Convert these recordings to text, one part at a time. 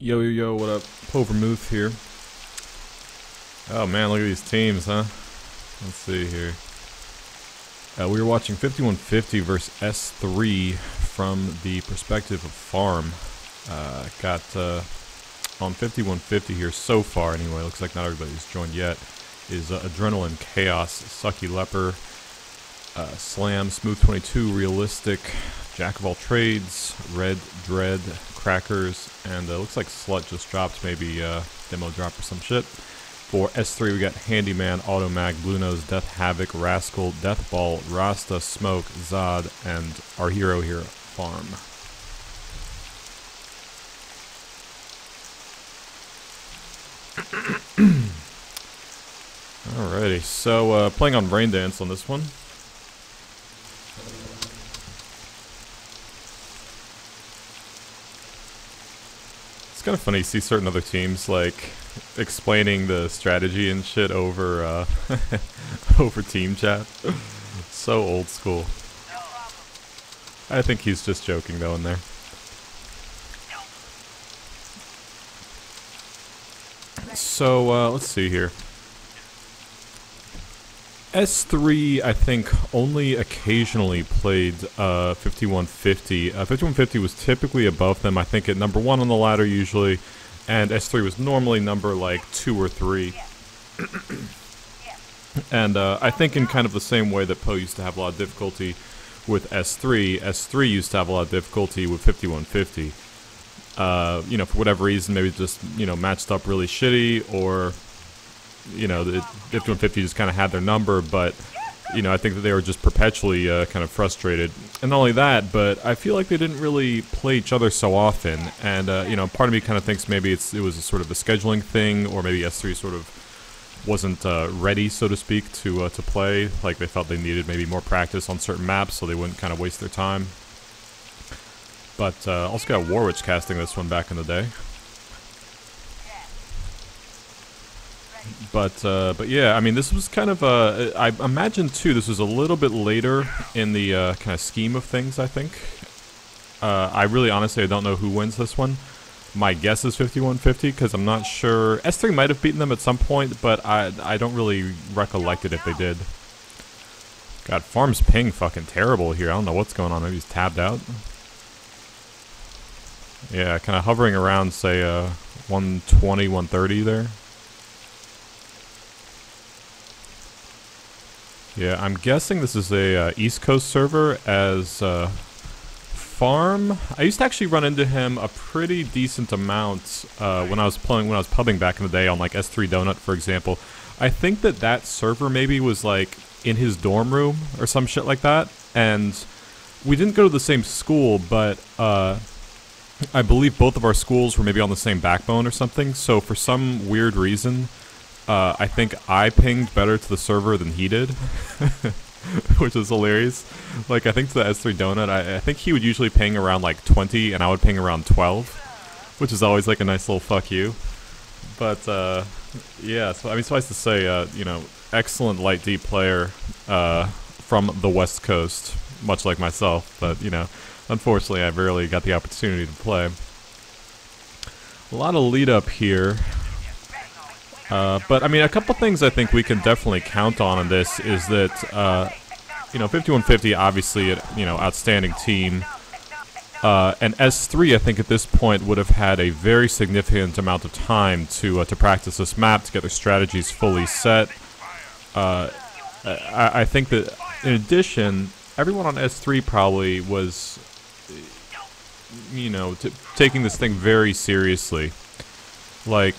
Yo, yo, yo, what up? Povermouth here. Oh man, look at these teams, huh? Let's see here. We were watching 5150 versus S3 from the perspective of Farm. Got on 5150 here so far anyway. Looks like not everybody's joined yet. Is Adrenaline, Chaos, Sucky Leper, Slam, Smooth 22, Realistic, Jack of all trades, Red Dread, Crackers, and looks like Slut just dropped, maybe demo drop or some shit. For S3 we got Handyman, Automag, Blue Nose, Death Havoc, Rascal, Deathball, Rasta, Smoke, Zod, and our hero here, Farm. Alrighty, so playing on Raindance on this one. It's kind of funny to see certain other teams like explaining the strategy and shit over over team chat. So old school. I think he's just joking though in there. So let's see here. S3, I think, only occasionally played 5150. 5150 was typically above them, I think, at number 1 on the ladder usually, and S3 was normally number, like, 2 or 3. And I think in kind of the same way that Poe used to have a lot of difficulty with S3, S3 used to have a lot of difficulty with 5150. You know, for whatever reason, maybe just, you know, matched up really shitty, or... you know, the 5150 just kind of had their number, but, you know, I think that they were just perpetually kind of frustrated. And not only that, but I feel like they didn't really play each other so often, and, you know, part of me kind of thinks maybe it was a sort of a scheduling thing, or maybe S3 sort of wasn't ready, so to speak, to play. Like, they felt they needed maybe more practice on certain maps, so they wouldn't kind of waste their time. But also got Warwitch casting this one back in the day. But yeah, I mean, this was kind of I imagine too, this was a little bit later in the kind of scheme of things, I think. I really honestly, I don't know who wins this one. My guess is 5150, because I'm not sure. S3 might have beaten them at some point, but I don't really recollect it if they did. God, Farm's ping fucking terrible here. I don't know what's going on. Maybe he's tabbed out. Yeah, kind of hovering around, say, 120, 130 there. Yeah, I'm guessing this is a East Coast server, as Farm. I used to actually run into him a pretty decent amount when I was pubbing back in the day on like S3 Donut, for example. I think that server maybe was like in his dorm room or some shit like that, and we didn't go to the same school, but I believe both of our schools were maybe on the same backbone or something. So for some weird reason, I think I pinged better to the server than he did, which is hilarious. Like, I think to the S3 Donut, I think he would usually ping around like 20, and I would ping around 12, which is always like a nice little fuck you. But, yeah, so I mean, suffice to say, you know, excellent light D player from the West Coast, much like myself, but, you know, unfortunately I rarely got the opportunity to play. A lot of lead up here. But, I mean, a couple things I think we can definitely count on in this is that, you know, 5150, obviously, you know, outstanding team. And S3, I think, at this point would have had a very significant amount of time to practice this map, to get their strategies fully set. I think that, in addition, everyone on S3 probably was, you know, taking this thing very seriously. Like...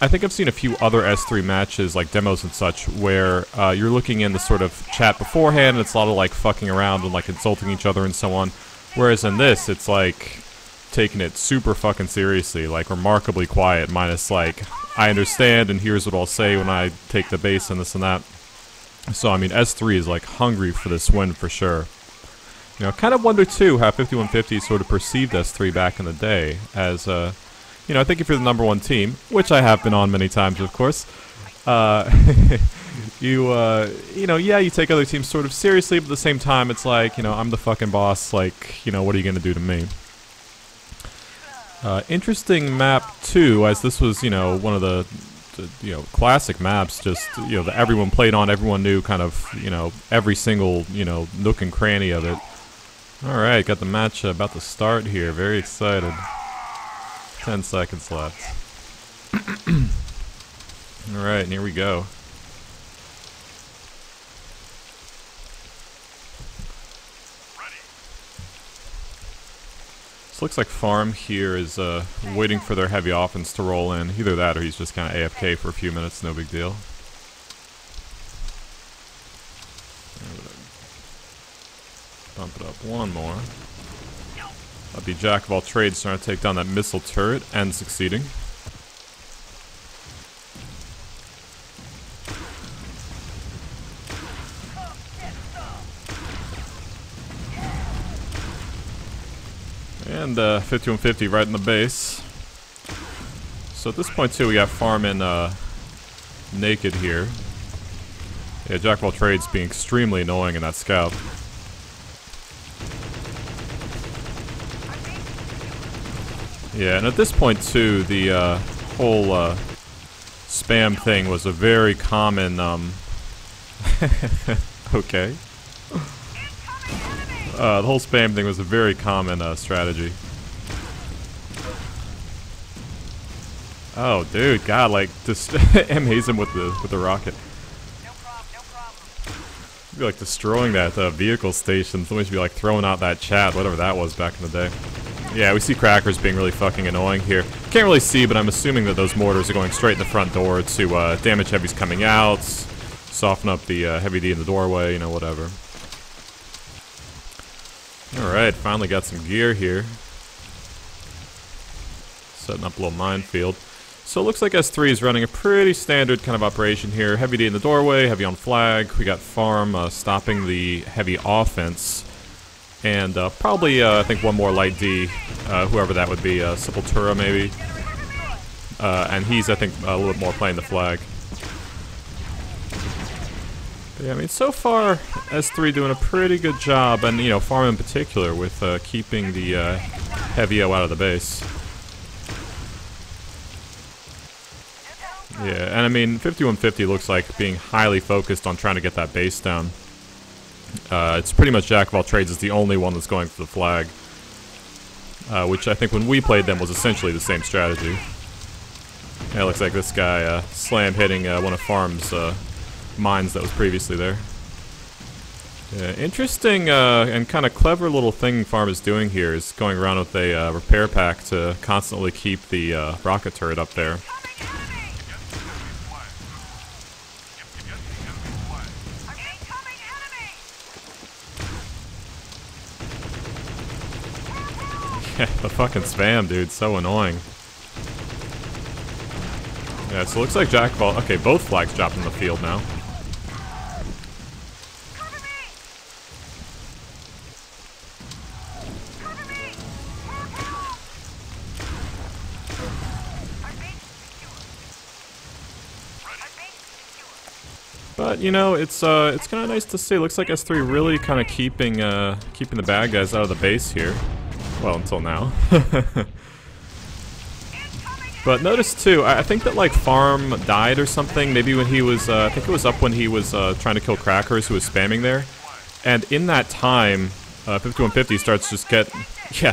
I think I've seen a few other S3 matches, like demos and such, where you're looking in the sort of chat beforehand, and it's a lot of like fucking around and like insulting each other and so on. Whereas in this, it's like taking it super fucking seriously, like remarkably quiet, minus like, I understand and here's what I'll say when I take the base and this and that. So I mean, S3 is like hungry for this win for sure. You know, kind of wonder too how 5150 sort of perceived S3 back in the day as you know, I think if you're the #1 team, which I have been on many times, of course, you know, yeah, you take other teams sort of seriously, but at the same time, it's like, you know, I'm the fucking boss, like, you know, what are you gonna do to me? Interesting map too, as this was, you know, one of the classic maps. Just, you know, that everyone played on, everyone knew kind of, you know, every single, you know, nook and cranny of it. All right, got the match about to start here. Very excited. 10 seconds left. All right, and here we go. Looks like Farm here is waiting for their heavy offense to roll in. Either that or he's just kind of AFK for a few minutes, no big deal. Bump it up one more. That'll be Jack of all trades trying to take down that missile turret and succeeding. And 5150 right in the base. So at this point too, we got Farm in naked here. Yeah, Jack of all trades being extremely annoying in that scout. Yeah, and at this point too, the whole spam thing was a very common okay. The whole spam thing was a very common strategy. Oh, dude, God, like, just amaze him with the rocket. Be like destroying that vehicle station. Somebody should be like throwing out that chat, whatever that was back in the day. Yeah, we see Crackers being really fucking annoying here. Can't really see, but I'm assuming that those mortars are going straight in the front door to damage heavies coming out, soften up the heavy D in the doorway, you know, whatever. Alright, finally got some gear here. Setting up a little minefield. So it looks like S3 is running a pretty standard kind of operation here. Heavy D in the doorway, heavy on flag. We got Farm stopping the heavy offense. And probably, I think, one more light D, whoever that would be, Sepultura maybe. And he's, I think, a little bit more playing the flag. Yeah, I mean, so far, S3 doing a pretty good job, and, you know, Farm in particular, with keeping the Heavy-O out of the base. Yeah, and I mean, 5150 looks like being highly focused on trying to get that base down. It's pretty much Jack of all trades is the only one that's going for the flag. Which I think when we played them was essentially the same strategy. Yeah, it looks like this guy slam hitting one of Farm's mines that was previously there. Yeah, interesting and kind of clever little thing Farm is doing here is going around with a repair pack to constantly keep the rocket turret up there. Yeah, the fucking spam, dude, so annoying. Yeah, so it looks like Jack of all... Okay, both flags dropped in the field now. But you know, it's kind of nice to see. It looks like S3 really kind of keeping the bad guys out of the base here. Well, until now. But notice too, I think that like Farm died or something. Maybe when he was, I think it was up when he was trying to kill Crackers, who was spamming there. And in that time, 5150 starts just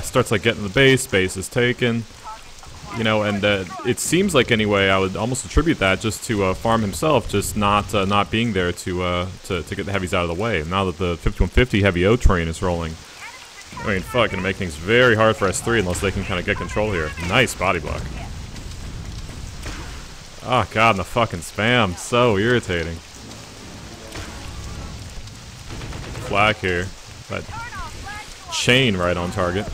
starts like getting the base. Base is taken. You know, and it seems like anyway, I would almost attribute that just to Farm himself, just not being there to get the heavies out of the way. Now that the 5150 heavy O train is rolling, I mean, fuck, gonna make things very hard for S3 unless they can kind of get control here. Nice body block. Oh god, and the fucking spam, so irritating. Flag here, but chain right on target.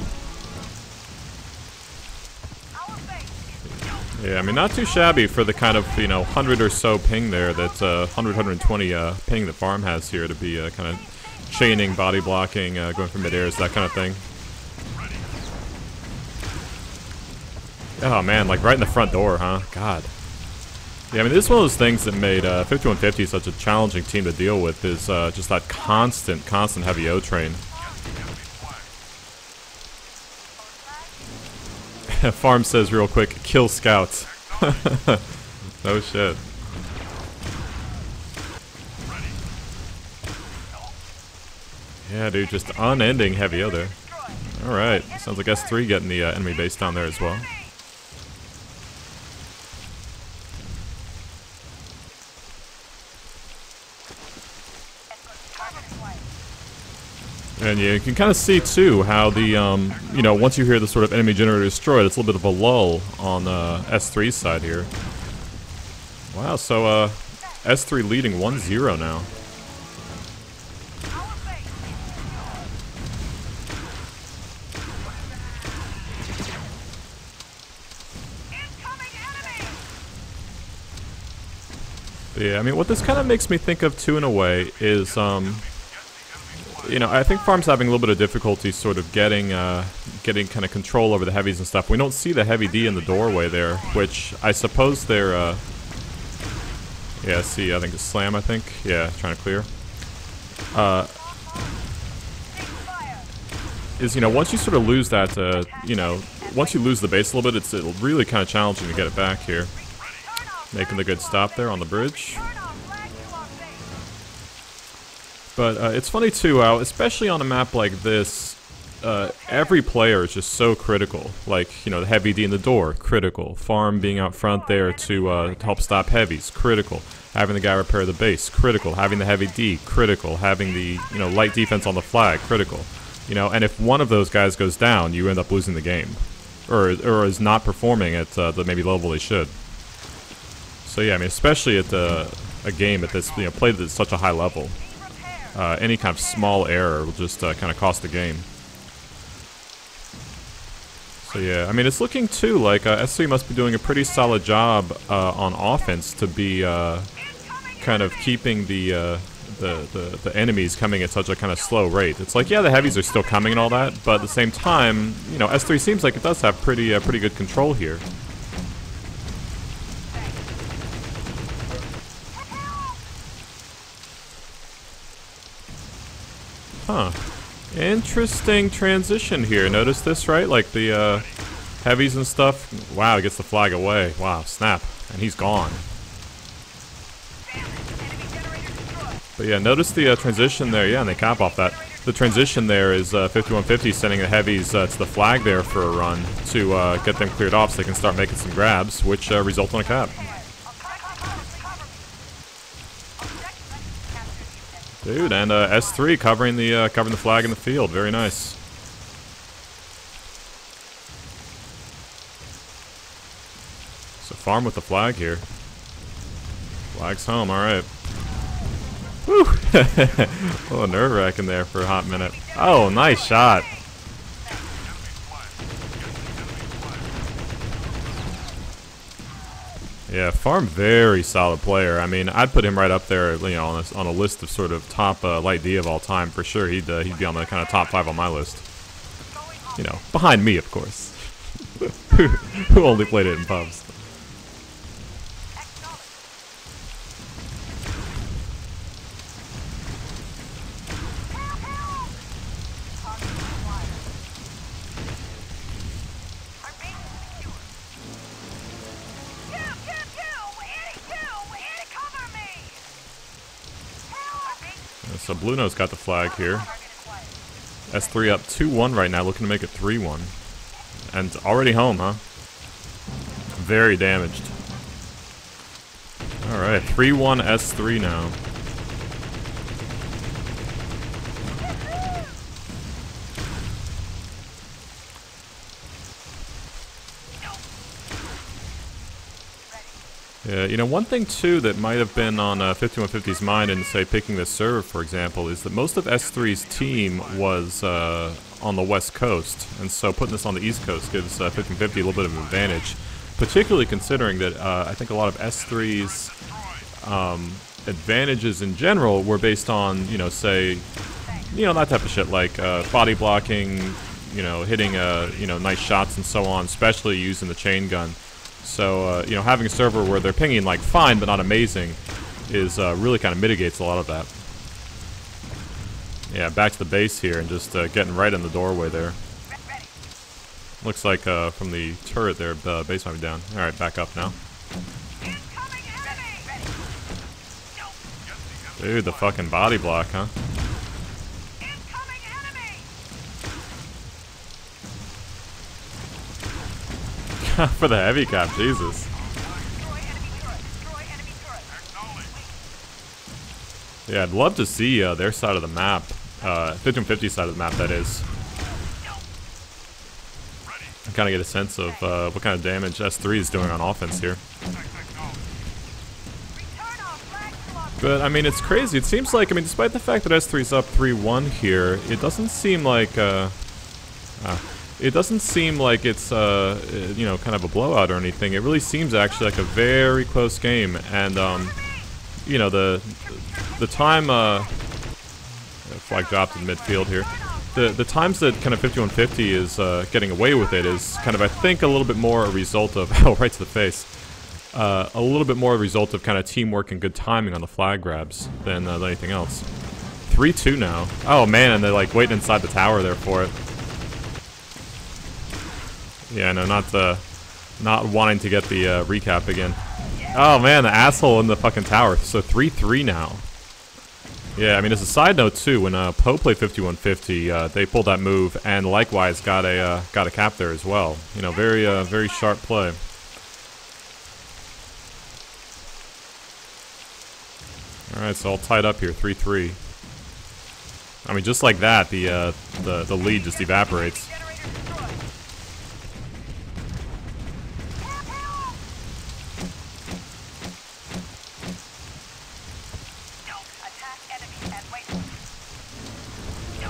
Yeah, I mean, not too shabby for the kind of, you know, 100 or so ping there that 100, 120 ping that Farm has here to be kind of chaining, body blocking, going for mid-airs, that kind of thing. Oh man, like right in the front door, huh? God. Yeah, I mean, this is one of those things that made 5150 such a challenging team to deal with, is just that constant heavy O train. Farm says real quick, kill scouts. No shit. Yeah, dude, just unending heavy other. Alright, sounds like S3 getting the enemy base down there as well. And yeah, you can kind of see too how the, you know, once you hear the sort of enemy generator destroyed, it's a little bit of a lull on S3's side here. Wow, so S3 leading 1-0 now. But yeah, I mean, what this kind of makes me think of too in a way is, you know, I think Farm's having a little bit of difficulty sort of getting kind of control over the heavies and stuff. We don't see the heavy D in the doorway there, which I suppose they're, yeah, see, I think it's Slam, I think. Yeah, trying to clear. Is, you know, once you sort of lose that, you know, once you lose the base a little bit, it's really kind of challenging to get it back here. Making the good stop there on the bridge. But it's funny too how, especially on a map like this, every player is just so critical. Like, you know, the heavy D in the door, critical. Farm being out front there to help stop heavies, critical. Having the guy repair the base, critical. Having the heavy D, critical. Having the, you know, light defense on the flag, critical. You know, and if one of those guys goes down, you end up losing the game. Or is not performing at the maybe level they should. So yeah, I mean, especially at a game at this, you know, played at such a high level. Any kind of small error will just kind of cost the game. So yeah, I mean, it's looking too like S3 must be doing a pretty solid job on offense to be kind of keeping the enemies coming at such a kind of slow rate. It's like, yeah, the heavies are still coming and all that, but at the same time, you know, S3 seems like it does have pretty good control here. Huh. Interesting transition here. Notice this, right? Like the heavies and stuff. Wow, he gets the flag away. Wow, snap. And he's gone. But yeah, notice the transition there. Yeah, and they cap off that. The transition there is 5150 sending the heavies to the flag there for a run to get them cleared off so they can start making some grabs, which result in a cap. Dude, and S3 covering the flag in the field. Very nice. So Farm with the flag here. Flag's home. All right. Woo! A little nerve-wracking there for a hot minute. Oh, nice shot. Yeah, Farm, very solid player. I mean, I'd put him right up there, you know, on a list of sort of top light D of all time for sure. He'd be on the kind of top 5 on my list. You know, behind me, of course. Who only played it in pubs. So Blue Nose got the flag here. S3 up 2-1 right now, looking to make it 3-1. And already home, huh? Very damaged. Alright, 3-1 S3 now. Yeah, you know, one thing too that might have been on 5150's mind in, say, picking this server, for example, is that most of S3's team was on the west coast, and so putting this on the east coast gives 5150 a little bit of an advantage, particularly considering that I think a lot of S3's advantages in general were based on, you know, say, you know, that type of shit, like body blocking, you know, hitting, you know, nice shots and so on, especially using the chain gun. So, you know, having a server where they're pinging, like, fine but not amazing is really kind of mitigates a lot of that. Yeah, back to the base here and just getting right in the doorway there. Looks like from the turret there, base might be down. Alright, back up now. Dude, the fucking body block, huh? For the heavy cap, Jesus. Yeah, I'd love to see their side of the map. 5150 side of the map, that is. Kind of get a sense of what kind of damage S3 is doing on offense here. But, I mean, it's crazy. It seems like, I mean, despite the fact that S3's up 3-1 here, it doesn't seem like, it's, you know, kind of a blowout or anything. It really seems actually like a very close game. And, you know, the time, flag dropped in midfield here. The times that kind of 5150 is getting away with it is kind of, I think, a little bit more a result of, oh, right to the face. A little bit more a result of kind of teamwork and good timing on the flag grabs than anything else. 3-2 now. Oh man, and they're like waiting inside the tower there for it. Yeah, no, not wanting to get the recap again. Oh man, the asshole in the fucking tower. So 3-3 now. Yeah, I mean, as a side note too, when Poe played 5150, they pulled that move and likewise got a cap there as well. You know, very sharp play. Alright, so all tied up here, 3-3. I mean, just like that, the lead just evaporates.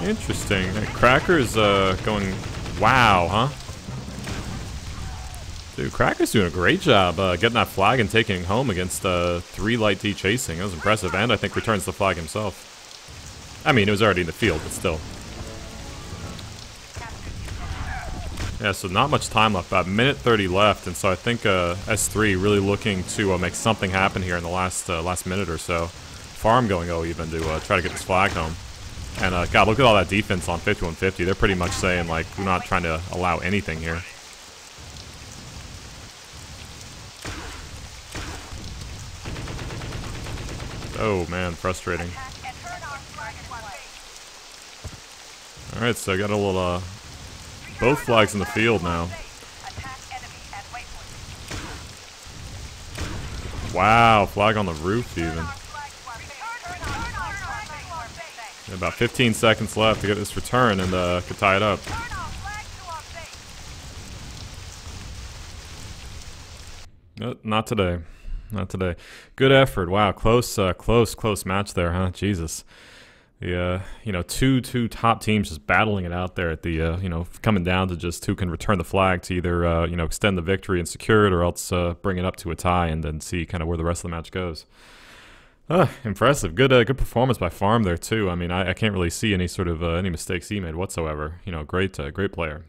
Interesting. Cracker's going, wow, huh? Dude, Cracker's doing a great job getting that flag and taking it home against 3 light D chasing. That was impressive, and I think returns the flag himself. I mean, it was already in the field, but still. Yeah, so not much time left, about 1:30 left, and so I think S3 really looking to make something happen here in the last minute or so. Farm going even to try to get this flag home. And God, look at all that defense on 5150. They're pretty much saying, like, we're not trying to allow anything here. Oh man, frustrating. Alright, so I got a little, both flags in the field now. Wow, flag on the roof even. About 15 seconds left to get this return and could tie it up. Not today. Not today. Good effort. Wow, close match there, huh? Jesus. The, you know, two top teams just battling it out there at the, you know, coming down to just who can return the flag to either, you know, extend the victory and secure it or else bring it up to a tie and then see kind of where the rest of the match goes. Impressive. Good performance by Farm there, too. I mean, I can't really see any sort of, any mistakes he made whatsoever. You know, great player.